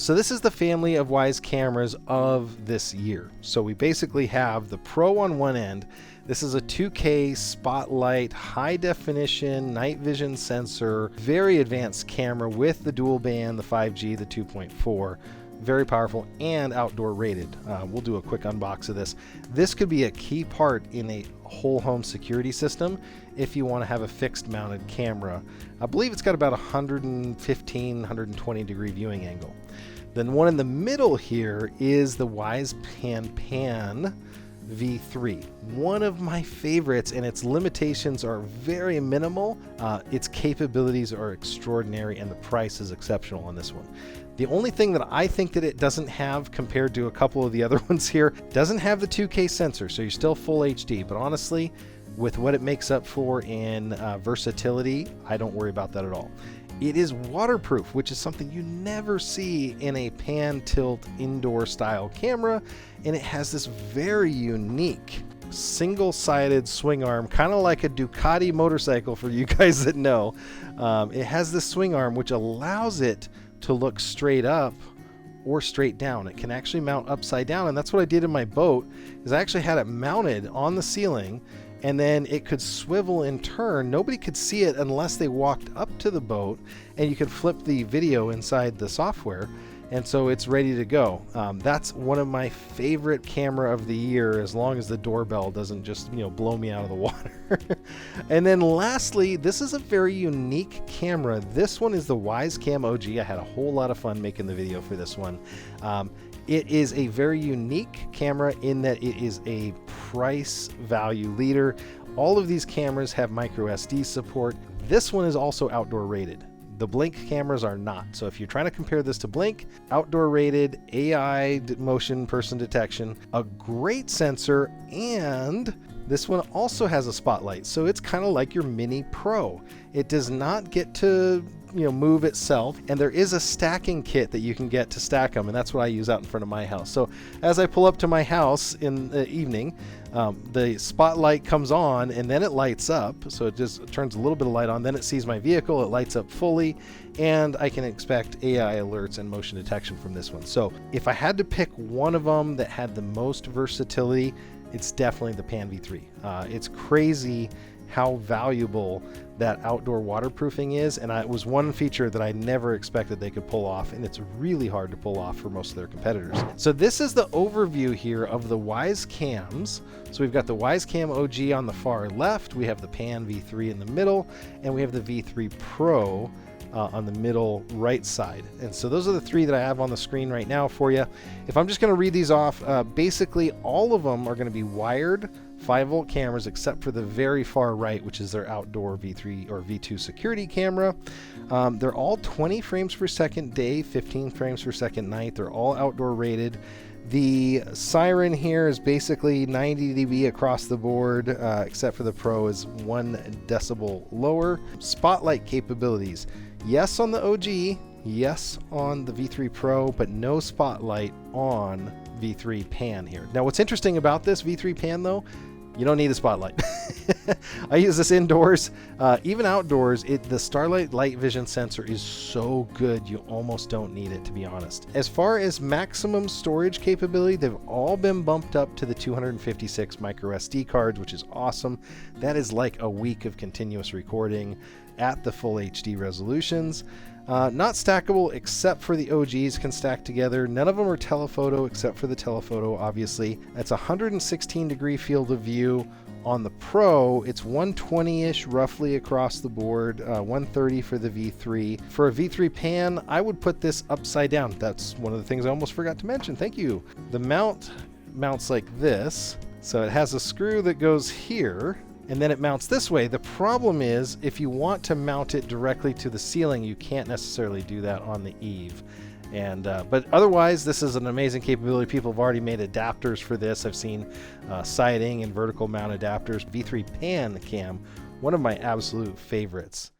So this is the family of Wyze cameras of this year. So we basically have the Pro on one end. This is a 2K spotlight, high definition, night vision sensor, very advanced camera with the dual band, the 5G, the 2.4. Very powerful and outdoor rated. We'll do a quick unbox of this. This could be a key part in a whole home security system if you want to have a fixed mounted camera. I believe it's got about 115, 120 degree viewing angle. Then one in the middle here is the Wyze Pan V3, one of my favorites, and its limitations are very minimal. Its capabilities are extraordinary, and the price is exceptional on this one. The only thing that I think that it doesn't have compared to a couple of the other ones here, doesn't have the 2K sensor, so you're still full HD, but honestly, with what it makes up for in versatility, I don't worry about that at all. It is waterproof, which is something you never see in a pan tilt indoor style camera, and it has this very unique single-sided swing arm, kind of like a Ducati motorcycle for you guys that know. It has this swing arm which allows it to look straight up or straight down. It can actually mount upside down, and that's what I did in my boat, is I actually had it mounted on the ceiling, and then it could swivel and turn. Nobody could see it unless they walked up to the boat, and you could flip the video inside the software, and so it's ready to go. That's one of my favorite camera of the year, as long as the doorbell doesn't just blow me out of the water. And then lastly, this is a very unique camera. This one is the Wyze Cam OG. I had a whole lot of fun making the video for this one. It is a very unique camera in that it is a price value leader. All of these cameras have micro SD support. This one is also outdoor rated. The Blink cameras are not. So if you're trying to compare this to Blink, outdoor rated, AI motion person detection, a great sensor, and this one also has a spotlight. So it's kind of like your Mini Pro. It does not get to move itself, and there is a stacking kit that you can get to stack them, and that's what I use out in front of my house. So as I pull up to my house in the evening, the spotlight comes on and then it lights up, so it just turns a little bit of light on, then it sees my vehicle, it lights up fully, and I can expect AI alerts and motion detection from this one. So if I had to pick one of them that had the most versatility, it's definitely the Pan V3. It's crazy how valuable that outdoor waterproofing is, and it was one feature that I never expected they could pull off, and it's really hard to pull off for most of their competitors. So this is the overview here of the Wyze cams. So we've got the Wyze Cam OG on the far left, we have the Pan V3 in the middle, and we have the V3 Pro on the middle right side. And so those are the three that I have on the screen right now for you. If I'm just going to read these off, basically all of them are going to be wired 5-volt cameras, except for the very far right, which is their outdoor V3 or V2 security camera. They're all 20 frames per second day, 15 frames per second night. They're all outdoor rated. The siren here is basically 90 dB across the board, except for the Pro is 1 decibel lower. Spotlight capabilities, yes on the OG, yes on the V3 Pro, but no spotlight on V3 Pan here. Now what's interesting about this V3 Pan though, you don't need a spotlight. I use this indoors, even outdoors. The Starlight light vision sensor is so good you almost don't need it, to be honest. As far as maximum storage capability, they've all been bumped up to the 256 micro SD cards, which is awesome. That is like a week of continuous recording at the full HD resolutions. Not stackable except for the OGs can stack together. None of them are telephoto except for the telephoto, obviously. That's 116 degree field of view. On the Pro, it's 120-ish roughly across the board, 130 for the V3. For a V3 Pan, I would put this upside down. That's one of the things I almost forgot to mention. Thank you. The mount mounts like this. So it has a screw that goes here, and then it mounts this way. The problem is, if you want to mount it directly to the ceiling, you can't necessarily do that on the eave. But otherwise, this is an amazing capability. People have already made adapters for this. I've seen siding and vertical mount adapters. V3 Pan Cam, one of my absolute favorites.